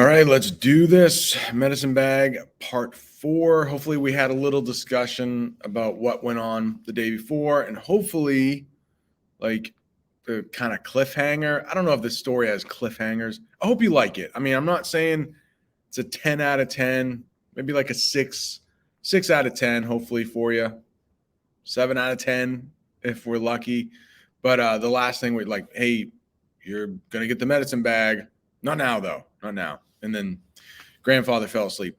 right, let's do this. Medicine bag part 4. Hopefully, we had a little discussion about what went on the day before, and hopefully, like the kind of cliffhanger. I don't know if this story has cliffhangers. I hope you like it. I mean, I'm not saying it's a 10 out of 10, maybe like a 6 out of 10, hopefully for you. 7 out of 10 if we're lucky. But the last thing we're like, hey, you're going to get the medicine bag. Not now, though. Not now. And then grandfather fell asleep.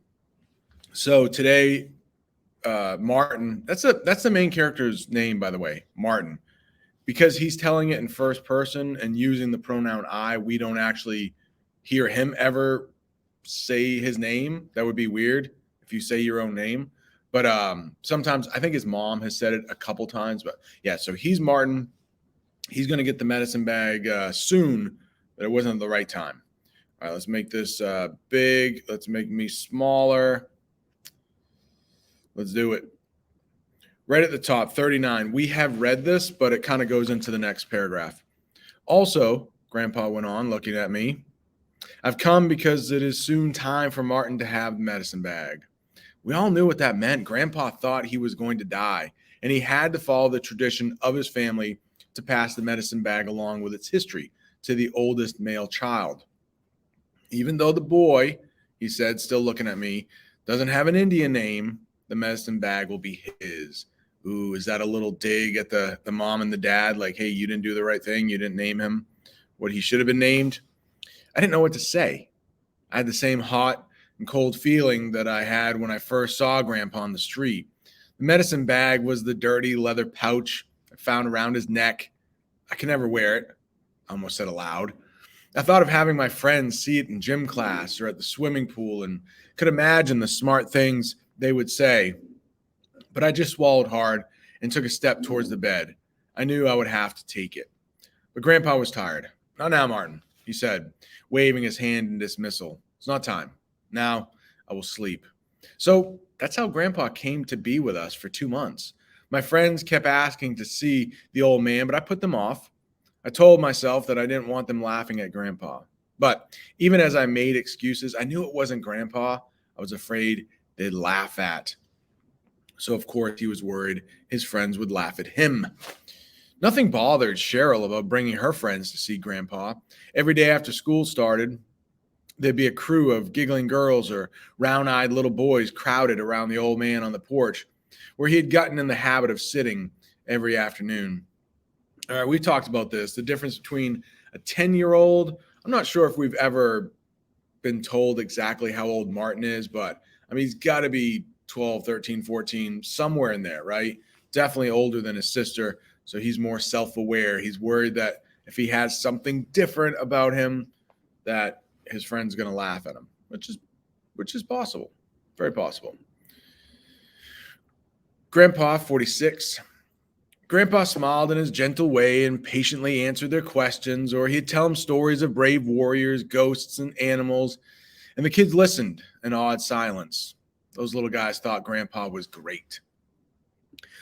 So today, Martin, that's the main character's name, by the way, Martin. Because he's telling it in first person and using the pronoun I, we don't actually hear him ever say his name. That would be weird if you say your own name. But sometimes I think his mom has said it a couple times. But yeah, so he's Martin. He's going to get the medicine bag soon, but it wasn't the right time. All right, let's make this big. Let's make me smaller. Let's do it. Right at the top, 39. We have read this, but it kind of goes into the next paragraph. Also, Grandpa went on, looking at me, I've come because it is soon time for Martin to have the medicine bag. We all knew what that meant. Grandpa thought he was going to die, and he had to follow the tradition of his family to pass the medicine bag along with its history to the oldest male child. Even though the boy, he said, still looking at me, doesn't have an Indian name, the medicine bag will be his. Ooh, is that a little dig at the mom and the dad? Like, hey, you didn't do the right thing. You didn't name him what he should have been named. I didn't know what to say. I had the same hot and cold feeling that I had when I first saw Grandpa on the street. The medicine bag was the dirty leather pouch I found around his neck. I can never wear it, I almost said aloud. I thought of having my friends see it in gym class or at the swimming pool and could imagine the smart things they would say. But I just swallowed hard and took a step towards the bed. I knew I would have to take it. But Grandpa was tired. Not now, Martin, he said, waving his hand in dismissal. It's not time. Now I will sleep. So that's how Grandpa came to be with us for 2 months. My friends kept asking to see the old man, but I put them off. I told myself that I didn't want them laughing at Grandpa. But even as I made excuses, I knew it wasn't Grandpa. I was afraid they'd laugh at. So, of course, he was worried his friends would laugh at him. Nothing bothered Cheryl about bringing her friends to see Grandpa. Every day after school started, there'd be a crew of giggling girls or round-eyed little boys crowded around the old man on the porch, where he had gotten in the habit of sitting every afternoon. All right, we talked about this, the difference between a 10-year-old. I'm not sure if we've ever been told exactly how old Martin is, but I mean, he's got to be 12, 13, 14, somewhere in there, right? Definitely older than his sister. So he's more self-aware. He's worried that if he has something different about him, that his friend's going to laugh at him, which is possible. Very possible. Grandpa, 46. Grandpa smiled in his gentle way and patiently answered their questions, or he'd tell them stories of brave warriors, ghosts, and animals, and the kids listened in awed silence. Those little guys thought Grandpa was great.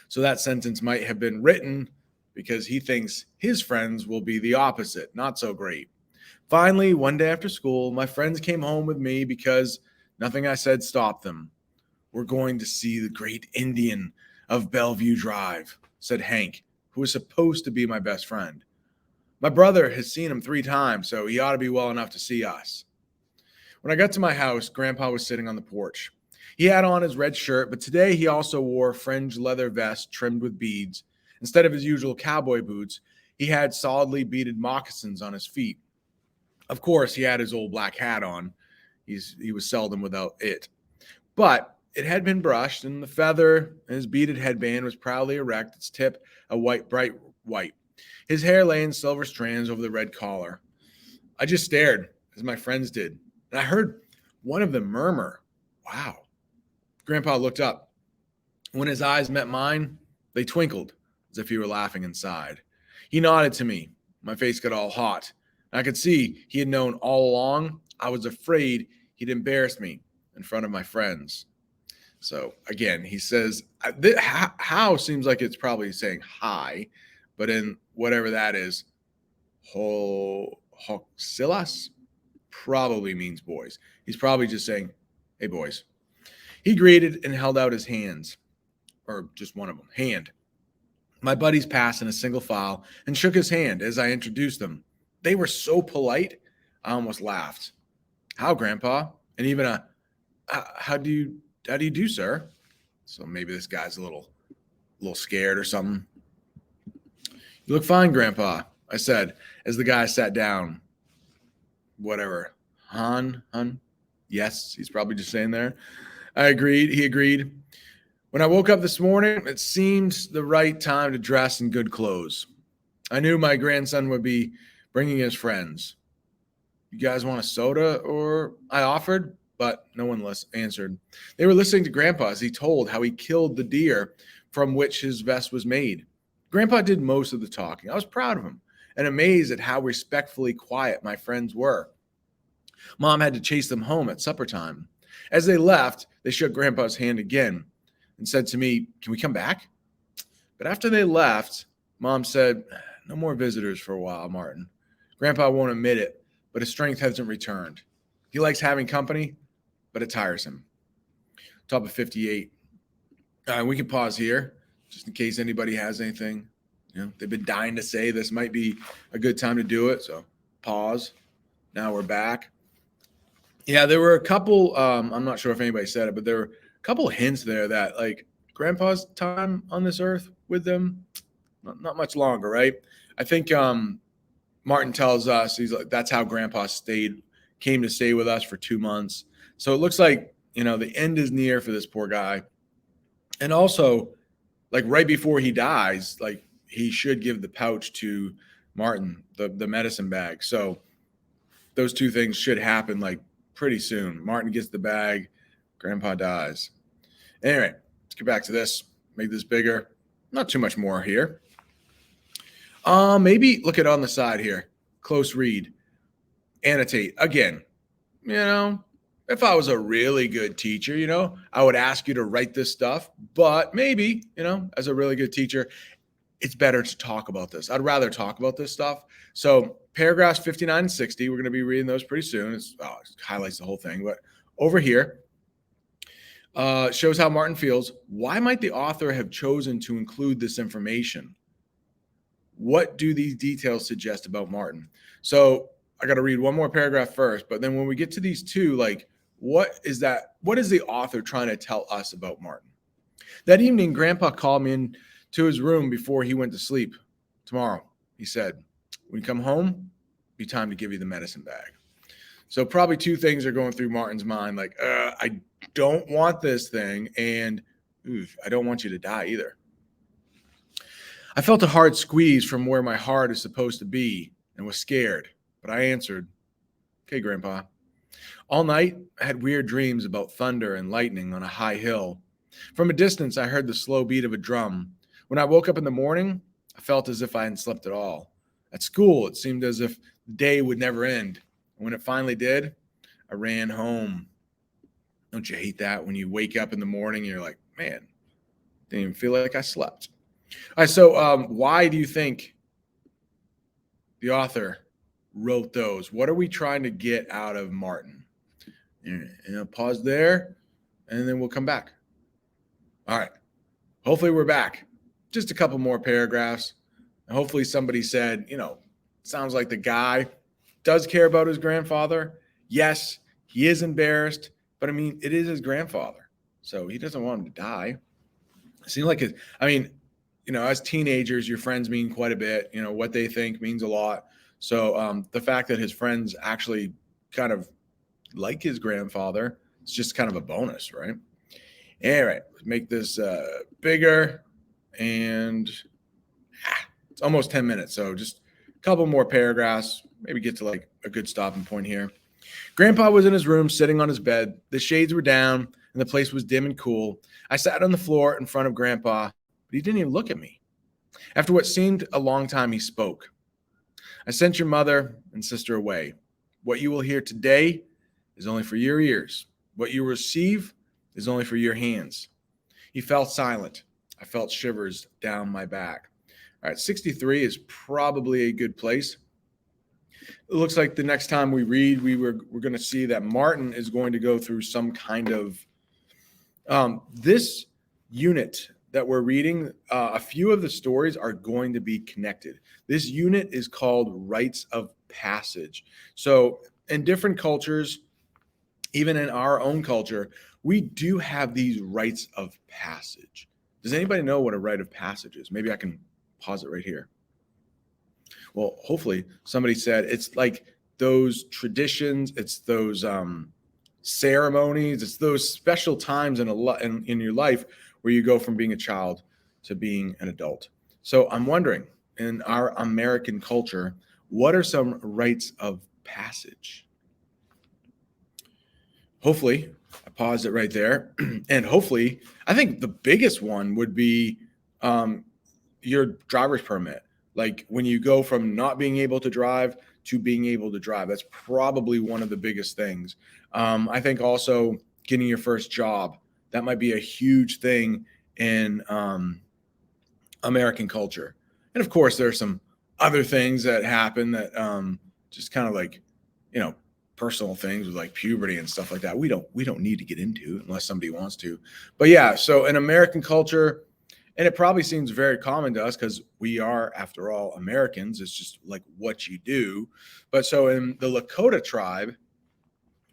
So that sentence might have been written because he thinks his friends will be the opposite, not so great. Finally, one day after school, my friends came home with me because nothing I said stopped them. We're going to see the great Indian of Bellevue Drive, said Hank, who was supposed to be my best friend. My brother has seen him 3 times, so he ought to be well enough to see us. When I got to my house, Grandpa was sitting on the porch. He had on his red shirt, but today he also wore a fringed leather vest trimmed with beads. Instead of his usual cowboy boots, he had solidly beaded moccasins on his feet. Of course, he had his old black hat on. He was seldom without it. But it had been brushed, and the feather in his beaded headband was proudly erect, its tip a bright white. His hair lay in silver strands over the red collar. I just stared, as my friends did, and I heard one of them murmur, "Wow." Grandpa looked up. When his eyes met mine, they twinkled, as if he were laughing inside. He nodded to me. My face got all hot. I could see he had known all along. I was afraid he'd embarrass me in front of my friends. So again, he says, how seems like it's probably saying hi, but in whatever that is, hoxilas. probably means boys. He's probably just saying, hey, boys. He greeted and held out his hands, or just one of them, hand. My buddies passed in a single file and shook his hand as I introduced them. They were so polite, I almost laughed. How, Grandpa? And even a, how do you do, sir? So maybe this guy's a little scared or something. You look fine, Grandpa, I said as the guy sat down. Whatever. Hun? Yes, he's probably just saying there. I agreed. He agreed. When I woke up this morning, it seemed the right time to dress in good clothes. I knew my grandson would be bringing his friends. You guys want a soda? Or I offered, but no one answered. They were listening to Grandpa as he told how he killed the deer from which his vest was made. Grandpa did most of the talking. I was proud of him and amazed at how respectfully quiet my friends were. Mom had to chase them home at supper time. As they left, they shook Grandpa's hand again and said to me, can we come back? But after they left, Mom said, no more visitors for a while, Martin. Grandpa won't admit it, but his strength hasn't returned. He likes having company, but it tires him. Top of 58. We can pause here just in case anybody has anything. They've been dying to say this might be a good time to do it. So pause. Now we're back. Yeah, there were a couple, I'm not sure if anybody said it, but there were a couple hints there that like Grandpa's time on this earth with them, not much longer, right? I think Martin tells us, he's like, that's how Grandpa came to stay with us for 2 months. So it looks like, the end is near for this poor guy. And also, like right before he dies, like he should give the pouch to Martin, the medicine bag. So those two things should happen like pretty soon. Martin gets the bag, Grandpa dies. Anyway, let's get back to this. Make this bigger. Not too much more here. Maybe look at on the side here. Close read. Annotate. Again, if I was a really good teacher, I would ask you to write this stuff. But maybe, as a really good teacher, it's better to talk about this. I'd rather talk about this stuff. So paragraphs 59 and 60, we're going to be reading those pretty soon. It highlights the whole thing. But over here, shows how Martin feels. Why might the author have chosen to include this information? What do these details suggest about Martin? So I got to read one more paragraph first, but then when we get to these two, like, what is the author trying to tell us about Martin? That evening, Grandpa called me into his room before he went to sleep. Tomorrow, he said, when you come home, it'll be time to give you the medicine bag. So probably two things are going through Martin's mind, like, I don't want this thing, and I don't want you to die either. I felt a hard squeeze from where my heart is supposed to be and was scared, but I answered, okay, Grandpa. All night, I had weird dreams about thunder and lightning on a high hill. From a distance, I heard the slow beat of a drum. When I woke up in the morning, I felt as if I hadn't slept at all. At school, it seemed as if the day would never end. And when it finally did, I ran home. Don't you hate that when you wake up in the morning and you're like, man, didn't even feel like I slept. All right, so why do you think the author wrote those? What are we trying to get out of Martin? Pause there, and then we'll come back. All right. Hopefully we're back. Just a couple more paragraphs. And hopefully somebody said, sounds like the guy does care about his grandfather. Yes, he is embarrassed, but it is his grandfather. So he doesn't want him to die. It seems like as teenagers, your friends mean quite a bit. What they think means a lot. So the fact that his friends actually kind of like his grandfather, it's just kind of a bonus, right? All right, let's make this bigger, and it's almost 10 minutes. So just a couple more paragraphs, maybe get to like a good stopping point here. Grandpa was in his room sitting on his bed. The shades were down and the place was dim and cool. I sat on the floor in front of Grandpa, but he didn't even look at me. After what seemed a long time, he spoke. I sent your mother and sister away. What you will hear today is only for your ears. What you receive is only for your hands. He fell silent. I felt shivers down my back. All right, 63 is probably a good place. It looks like the next time we read, we're going to see that Martin is going to go through some kind of this unit that we're reading. A few of the stories are going to be connected. This unit is called rites of passage. So in different cultures, even in our own culture, we do have these rites of passage. Does anybody know what a rite of passage is? Maybe I can pause it right here. Well, hopefully somebody said it's like those traditions, it's those ceremonies, it's those special times in your life where you go from being a child to being an adult. So I'm wondering, in our American culture, what are some rites of passage? Hopefully, I paused it right there. And hopefully, I think the biggest one would be your driver's permit. Like when you go from not being able to drive to being able to drive, that's probably one of the biggest things. I think also getting your first job, that might be a huge thing in American culture. And of course, there are some other things that happen that just kind of like, you know, personal things with like puberty and stuff like that. We don't need to get into unless somebody wants to. But yeah, so in American culture, and it probably seems very common to us because we are, after all, Americans. It's just like what you do. But so in the Lakota tribe,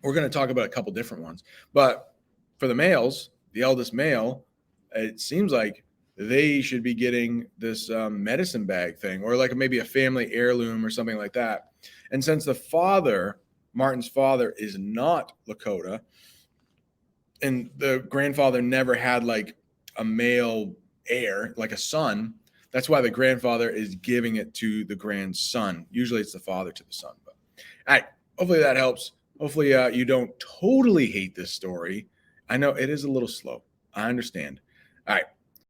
we're going to talk about a couple different ones. But for the males, the eldest male, it seems like they should be getting this medicine bag thing, or like maybe a family heirloom or something like that. And since the father, Martin's father, is not Lakota, and the grandfather never had like a male heir, like a son, that's why the grandfather is giving it to the grandson. Usually it's the father to the son. But all right, hopefully that helps. Hopefully you don't totally hate this story. I know it is a little slow. I understand. All right.